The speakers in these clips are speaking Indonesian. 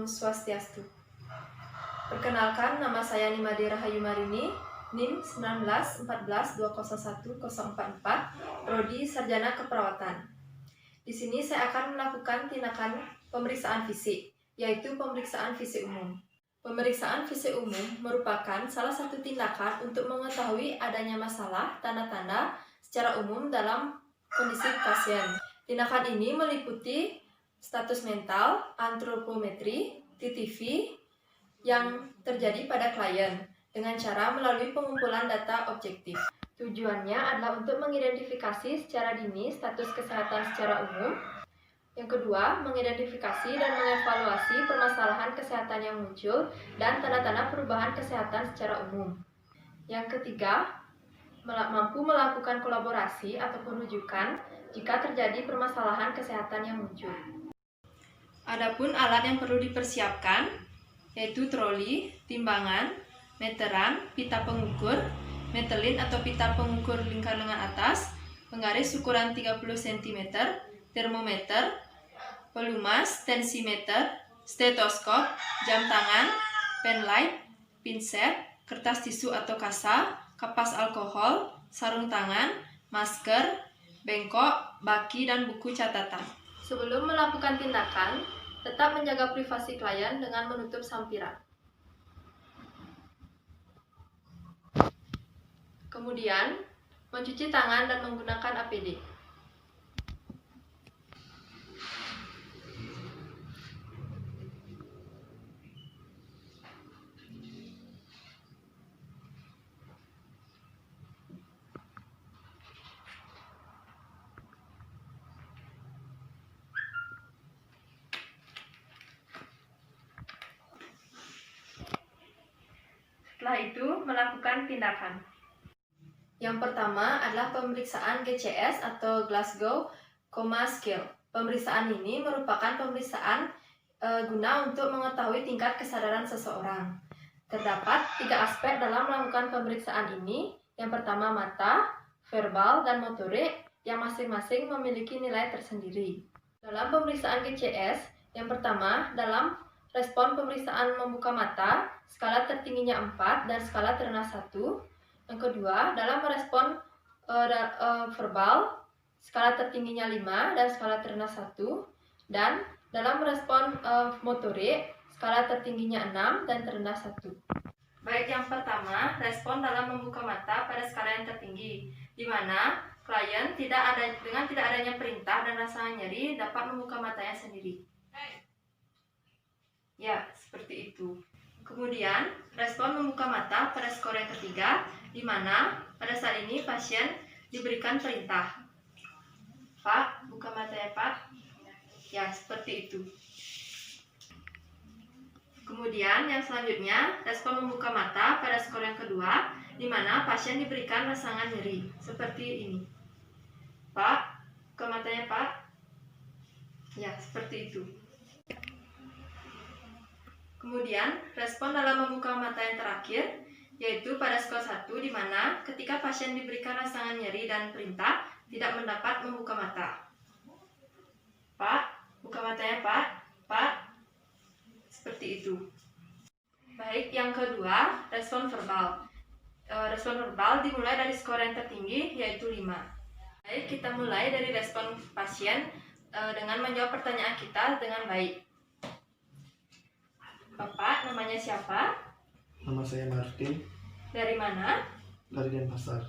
Om Swastiastu. Perkenalkan, nama saya Nimade Rahayu Marini, NIM 1914201244, Prodi Sarjana Keperawatan. Di sini saya akan melakukan tindakan pemeriksaan fisik, yaitu pemeriksaan fisik umum. Pemeriksaan fisik umum merupakan salah satu tindakan untuk mengetahui adanya masalah tanda-tanda secara umum dalam kondisi pasien. Tindakan ini meliputi status mental, antropometri, TTV yang terjadi pada klien dengan cara melalui pengumpulan data objektif. Tujuannya adalah untuk mengidentifikasi secara dini status kesehatan secara umum. Yang kedua, mengidentifikasi dan mengevaluasi permasalahan kesehatan yang muncul dan tanda-tanda perubahan kesehatan secara umum. Yang ketiga, mampu melakukan kolaborasi ataupun rujukan jika terjadi permasalahan kesehatan yang muncul. Adapun alat yang perlu dipersiapkan yaitu troli, timbangan, meteran, pita pengukur, metelin atau pita pengukur lingkar lengan atas, penggaris ukuran 30 cm, termometer, pelumas, tensimeter, stetoskop, jam tangan, pen light, pinset, kertas tisu atau kasa, kapas alkohol, sarung tangan, masker, bengkok, baki, dan buku catatan. Sebelum melakukan tindakan, tetap menjaga privasi klien dengan menutup sampiran. Kemudian, mencuci tangan dan menggunakan APD. Setelah itu, melakukan tindakan. Yang pertama adalah pemeriksaan GCS atau Glasgow Coma Scale. Pemeriksaan ini merupakan pemeriksaan guna untuk mengetahui tingkat kesadaran seseorang. Terdapat 3 aspek dalam melakukan pemeriksaan ini. Yang pertama mata, verbal, dan motorik yang masing-masing memiliki nilai tersendiri. Dalam pemeriksaan GCS, yang pertama dalam respon pemeriksaan membuka mata, skala tertingginya 4 dan skala terendah 1. Yang kedua, dalam merespon verbal, skala tertingginya 5 dan skala terendah 1. Dan dalam merespon motorik, skala tertingginya 6 dan terendah 1. Baik, yang pertama, respon dalam membuka mata pada skala yang tertinggi, di mana klien dengan tidak adanya perintah dan rasa nyeri dapat membuka matanya sendiri. Ya, seperti itu. Kemudian, respon membuka mata pada skor yang ketiga, di mana pada saat ini pasien diberikan perintah. Pak, buka mata ya Pak. Ya, seperti itu. Kemudian, yang selanjutnya, respon membuka mata pada skor yang kedua, di mana pasien diberikan rasangan nyeri, seperti ini. Pak, buka matanya Pak. Ya, seperti itu. Kemudian, respon dalam membuka mata yang terakhir, yaitu pada skor 1, di mana ketika pasien diberikan rasangan nyeri dan perintah, tidak mendapat membuka mata. Pak, buka matanya Pak. Pak, seperti itu. Baik, yang kedua, respon verbal. Respon verbal dimulai dari skor yang tertinggi, yaitu 5. Baik, kita mulai dari respon pasien dengan menjawab pertanyaan kita dengan baik. Bapak, namanya siapa? Nama saya Martin. Dari mana? Dari Denpasar.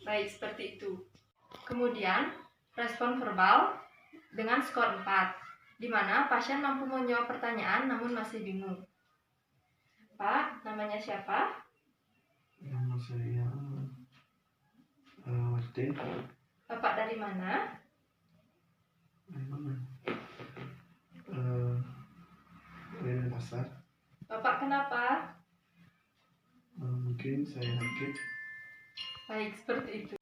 Baik, seperti itu. Kemudian, respon verbal dengan skor 4, di mana pasien mampu menjawab pertanyaan namun masih bingung. Pak, namanya siapa? Nama saya Martin. Bapak dari mana? Dari mana? Dari Denpasar. Bapak kenapa? Mungkin saya sakit. Baik, seperti itu.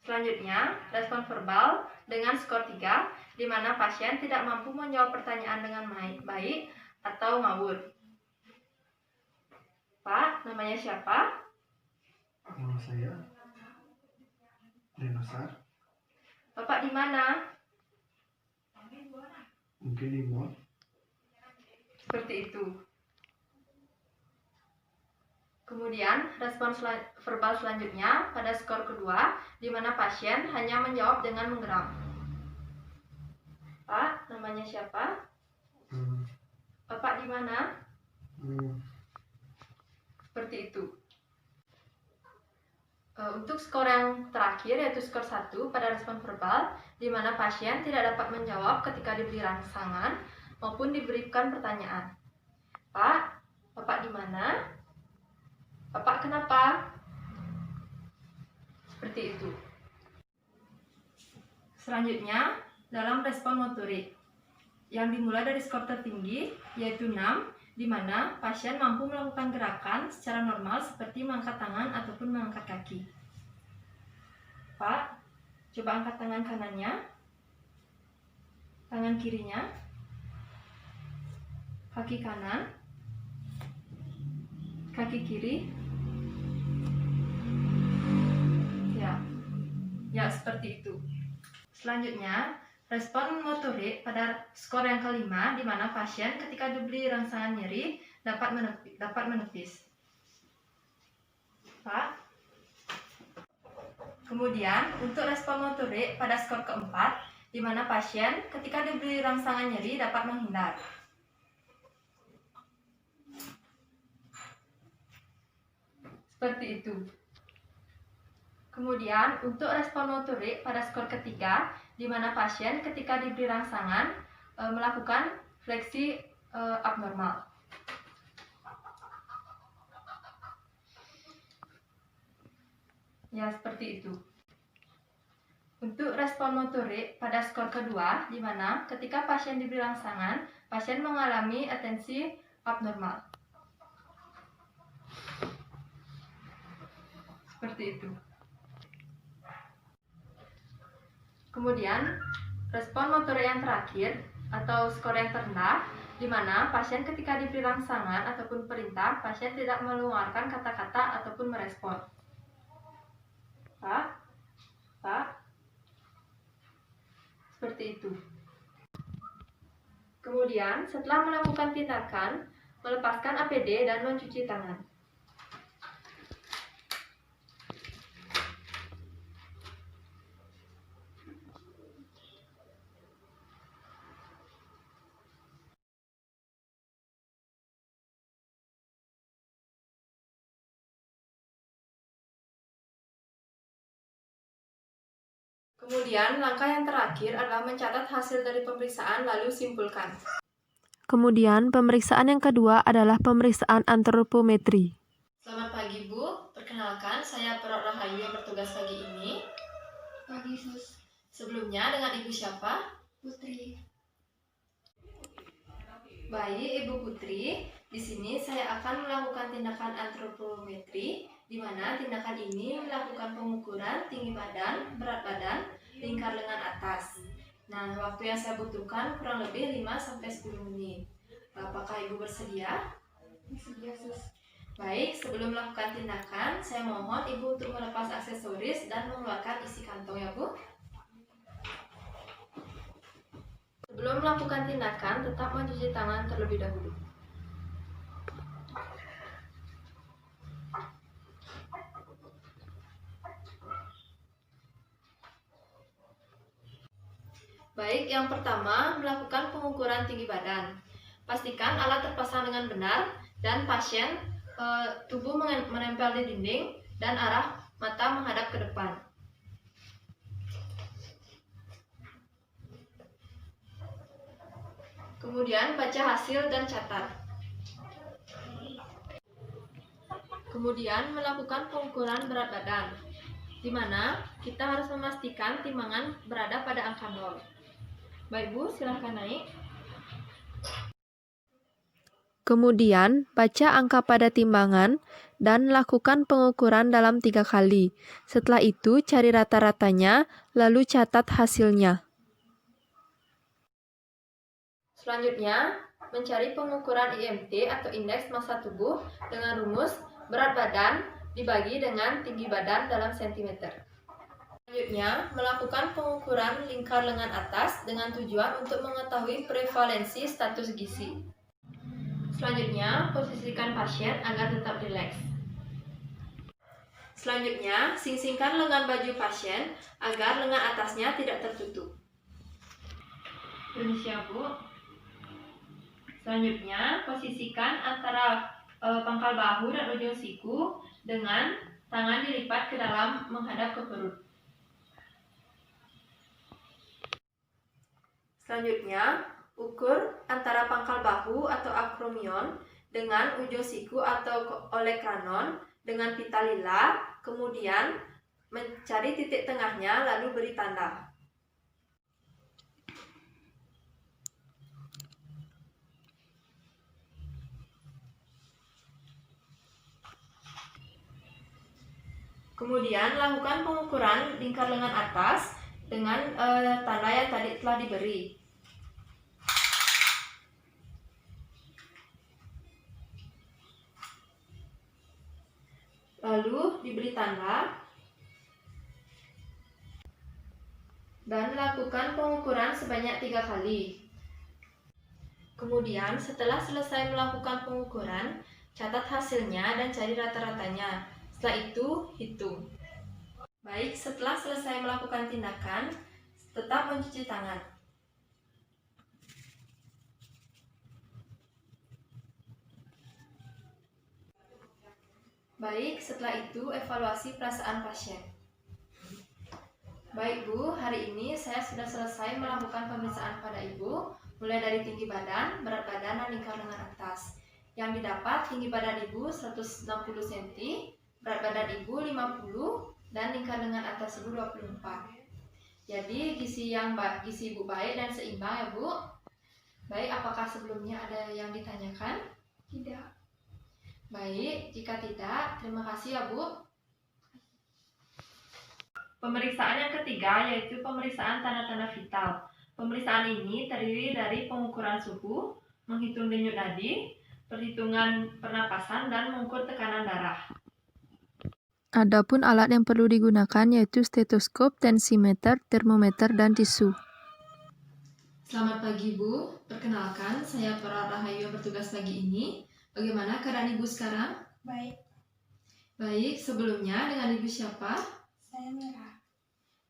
Selanjutnya, respon verbal dengan skor 3, di mana pasien tidak mampu menjawab pertanyaan dengan baik atau ngawur. Pak, namanya siapa? Nama saya Denpasar. Bapak di mana? Mungkin di mall. Seperti itu. Kemudian, respon verbal selanjutnya pada skor kedua, di mana pasien hanya menjawab dengan menggeram. Pak, namanya siapa? Bapak di mana? Seperti itu. Untuk skor yang terakhir, yaitu skor 1 pada respon verbal, di mana pasien tidak dapat menjawab ketika diberi rangsangan maupun diberikan pertanyaan. Pak, Bapak di mana? Bapak kenapa? Seperti itu. Selanjutnya, dalam respon motorik yang dimulai dari skor tertinggi yaitu 6, di mana pasien mampu melakukan gerakan secara normal seperti mengangkat tangan ataupun mengangkat kaki. Pak, coba angkat tangan kanannya, tangan kirinya, kaki kanan, kaki kiri. Ya, seperti itu. Selanjutnya, respon motorik pada skor yang kelima, di mana pasien ketika diberi rangsangan nyeri dapat menepis. Pak. Kemudian, untuk respon motorik pada skor keempat, di mana pasien ketika diberi rangsangan nyeri dapat menghindar. Seperti itu. Kemudian, untuk respon motorik pada skor ketiga, di mana pasien ketika diberi rangsangan melakukan fleksi abnormal. Ya, seperti itu. Untuk respon motorik pada skor kedua, di mana ketika pasien diberi rangsangan, pasien mengalami atensi abnormal. Seperti itu. Kemudian, respon motorik yang terakhir atau skor yang terendah, di mana pasien ketika diberi rangsangan ataupun perintah, pasien tidak mengeluarkan kata-kata ataupun merespon. Pak, seperti itu. Kemudian, setelah melakukan tindakan, melepaskan APD dan mencuci tangan. Kemudian, langkah yang terakhir adalah mencatat hasil dari pemeriksaan lalu simpulkan. Kemudian, pemeriksaan yang kedua adalah pemeriksaan antropometri. Selamat pagi, Bu. Perkenalkan, saya Perok Rahayu yang bertugas pagi ini. Pagi, Sus. Sebelumnya, dengan Ibu siapa? Putri. Baik, Ibu Putri. Di sini saya akan melakukan tindakan antropometri, di mana tindakan ini melakukan pengukuran tinggi badan, berat badan, lingkar lengan atas. Nah, waktu yang saya butuhkan kurang lebih 5-10 menit. Apakah Ibu bersedia? Bersedia, Sus. Baik, sebelum melakukan tindakan, saya mohon Ibu untuk melepas aksesoris dan mengeluarkan isi kantong ya, Bu. Sebelum melakukan tindakan, tetap mencuci tangan terlebih dahulu. Baik, yang pertama, melakukan pengukuran tinggi badan. Pastikan alat terpasang dengan benar dan pasien tubuh menempel di dinding dan arah mata menghadap ke depan. Kemudian baca hasil dan catat. Kemudian melakukan pengukuran berat badan, di mana kita harus memastikan timbangan berada pada angka 0. Baik, Bu, silahkan naik. Kemudian, baca angka pada timbangan dan lakukan pengukuran dalam 3 kali. Setelah itu, cari rata-ratanya, lalu catat hasilnya. Selanjutnya, mencari pengukuran IMT atau indeks massa tubuh dengan rumus berat badan dibagi dengan tinggi badan dalam sentimeter. Selanjutnya, melakukan pengukuran lingkar lengan atas dengan tujuan untuk mengetahui prevalensi status gizi. Selanjutnya, posisikan pasien agar tetap rileks. Selanjutnya, sing-singkan lengan baju pasien agar lengan atasnya tidak tertutup. Permisi ya, Bu. Selanjutnya, posisikan antara pangkal bahu dan ujung siku dengan tangan dilipat ke dalam menghadap ke perut. Selanjutnya, ukur antara pangkal bahu atau akromion dengan ujung siku atau olecranon dengan pita lila, kemudian mencari titik tengahnya lalu beri tanda. Kemudian lakukan pengukuran lingkar lengan atas dengan tanda yang tadi telah diberi. Lalu diberi tanda dan lakukan pengukuran sebanyak 3 kali. Kemudian setelah selesai melakukan pengukuran, catat hasilnya dan cari rata-ratanya. Setelah itu, hitung. Baik, setelah selesai melakukan tindakan, tetap mencuci tangan. Baik, setelah itu evaluasi perasaan pasien. Baik Bu, hari ini saya sudah selesai melakukan pemeriksaan pada Ibu, mulai dari tinggi badan, berat badan, dan lingkar lengan atas. Yang didapat tinggi badan Ibu 160 cm, berat badan Ibu 50, dan lingkar lengan atas Ibu 24. Jadi gizi Ibu baik dan seimbang ya Bu. Baik, apakah sebelumnya ada yang ditanyakan? Tidak. Baik, jika tidak, terima kasih ya Bu. Pemeriksaan yang ketiga yaitu pemeriksaan tanda-tanda vital. Pemeriksaan ini terdiri dari pengukuran suhu, menghitung denyut nadi, perhitungan pernapasan, dan mengukur tekanan darah. Adapun alat yang perlu digunakan yaitu stetoskop, tensimeter, termometer, dan tisu. Selamat pagi Bu, perkenalkan saya Pra Rahayu yang bertugas pagi ini. Bagaimana keadaan Ibu sekarang? Baik. Baik, sebelumnya dengan Ibu siapa? Saya Mira.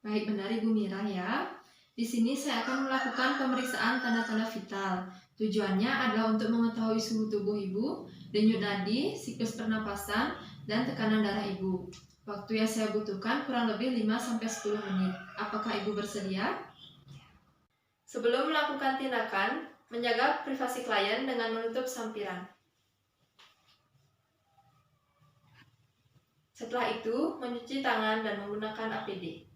Baik, benar Ibu Mira ya. Di sini saya akan melakukan pemeriksaan tanda-tanda vital. Tujuannya adalah untuk mengetahui suhu tubuh Ibu, denyut nadi, siklus pernapasan, dan tekanan darah Ibu. Waktu yang saya butuhkan kurang lebih 5-10 menit. Apakah Ibu bersedia? Sebelum melakukan tindakan, menjaga privasi klien dengan menutup sampiran. Setelah itu, mencuci tangan dan menggunakan APD.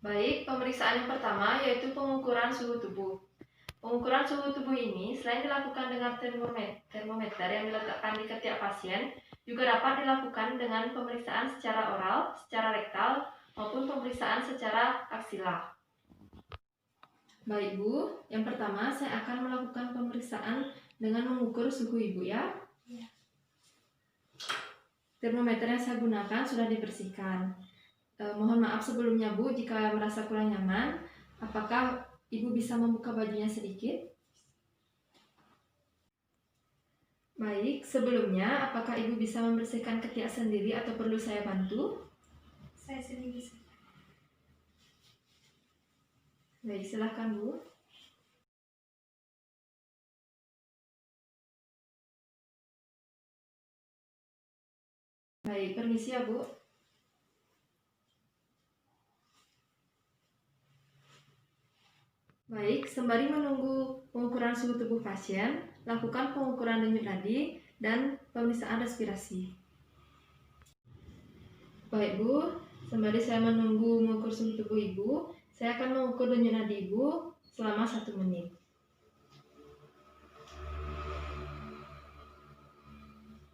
Baik, pemeriksaan yang pertama yaitu pengukuran suhu tubuh. Pengukuran suhu tubuh ini selain dilakukan dengan termometer yang diletakkan di ketiak pasien, juga dapat dilakukan dengan pemeriksaan secara oral, secara rektal, maupun pemeriksaan secara aksila. Baik Bu, yang pertama saya akan melakukan pemeriksaan dengan mengukur suhu Ibu ya. Iya. Termometer yang saya gunakan sudah dibersihkan. Mohon maaf sebelumnya Bu jika merasa kurang nyaman. Apakah Ibu bisa membuka bajunya sedikit? Baik, sebelumnya apakah Ibu bisa membersihkan ketiak sendiri atau perlu saya bantu? Saya sendiri bisa. Baik, silakan Bu. Baik, permisi ya Bu. Baik, sembari menunggu pengukuran suhu tubuh pasien, lakukan pengukuran denyut nadi dan pemeriksaan respirasi. Baik Bu, sembari saya menunggu mengukur suhu tubuh Ibu, saya akan mengukur denyut nadi Ibu selama 1 menit.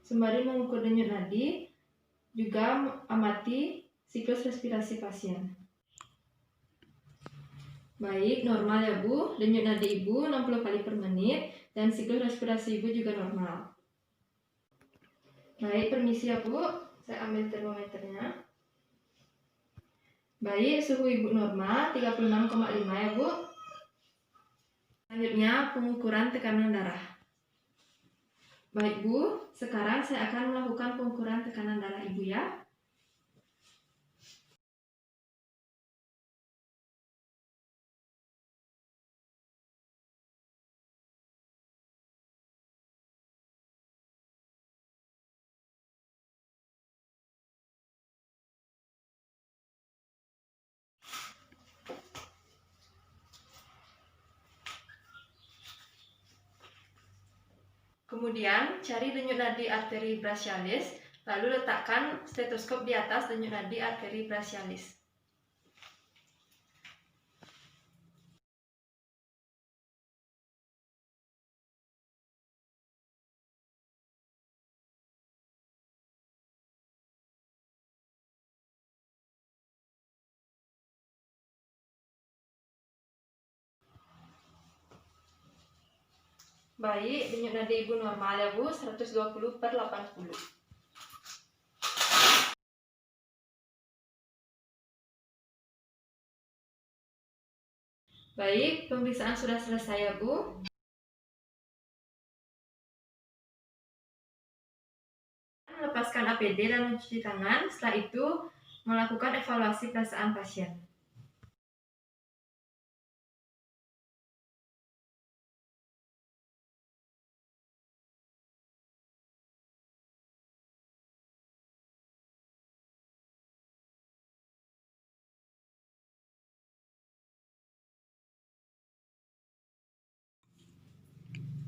Sembari mengukur denyut nadi, juga amati siklus respirasi pasien. Baik, normal ya Bu, denyut nadi Ibu 60 kali per menit dan siklus respirasi Ibu juga normal. Baik, permisi ya Bu, Saya ambil termometernya. Baik, suhu ibu normal 36,5 ya bu. Selanjutnya pengukuran tekanan darah. Baik bu, sekarang saya akan melakukan pengukuran tekanan darah ibu ya. Kemudian cari denyut nadi arteri brachialis, lalu letakkan stetoskop di atas denyut nadi arteri brachialis. Baik, denyut nadi ibu normal ya bu, 120/80. Baik, pemeriksaan sudah selesai ya bu. Lepaskan APD dan mencuci tangan, setelah itu melakukan evaluasi perasaan pasien.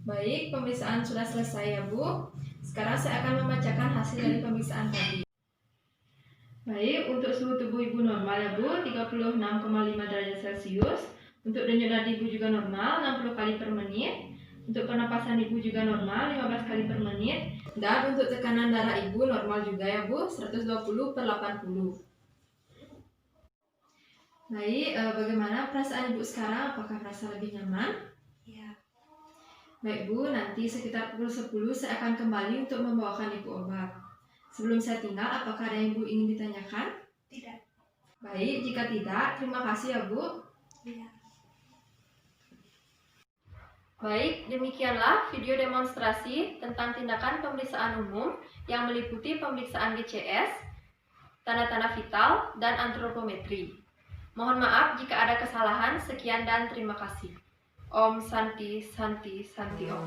Baik, pemeriksaan sudah selesai ya Bu. Sekarang saya akan membacakan hasil dari pemeriksaan tadi. Baik, untuk suhu tubuh ibu normal ya Bu, 36,5 derajat Celcius. Untuk denyut nadi ibu juga normal, 60 kali per menit. Untuk pernapasan ibu juga normal, 15 kali per menit. Dan untuk tekanan darah ibu normal juga ya Bu, 120/80. Baik, bagaimana perasaan ibu sekarang? Apakah merasa lebih nyaman? Iya. Baik Bu, nanti sekitar pukul 10 saya akan kembali untuk membawakan ibu obat. Sebelum saya tinggal, apakah ada yang ibu ingin ditanyakan? Tidak. Baik, jika tidak, terima kasih ya Bu. Iya. Baik, demikianlah video demonstrasi tentang tindakan pemeriksaan umum yang meliputi pemeriksaan GCS, tanda-tanda vital, dan antropometri. Mohon maaf jika ada kesalahan. Sekian dan terima kasih. Om Santi Santi Santi Om.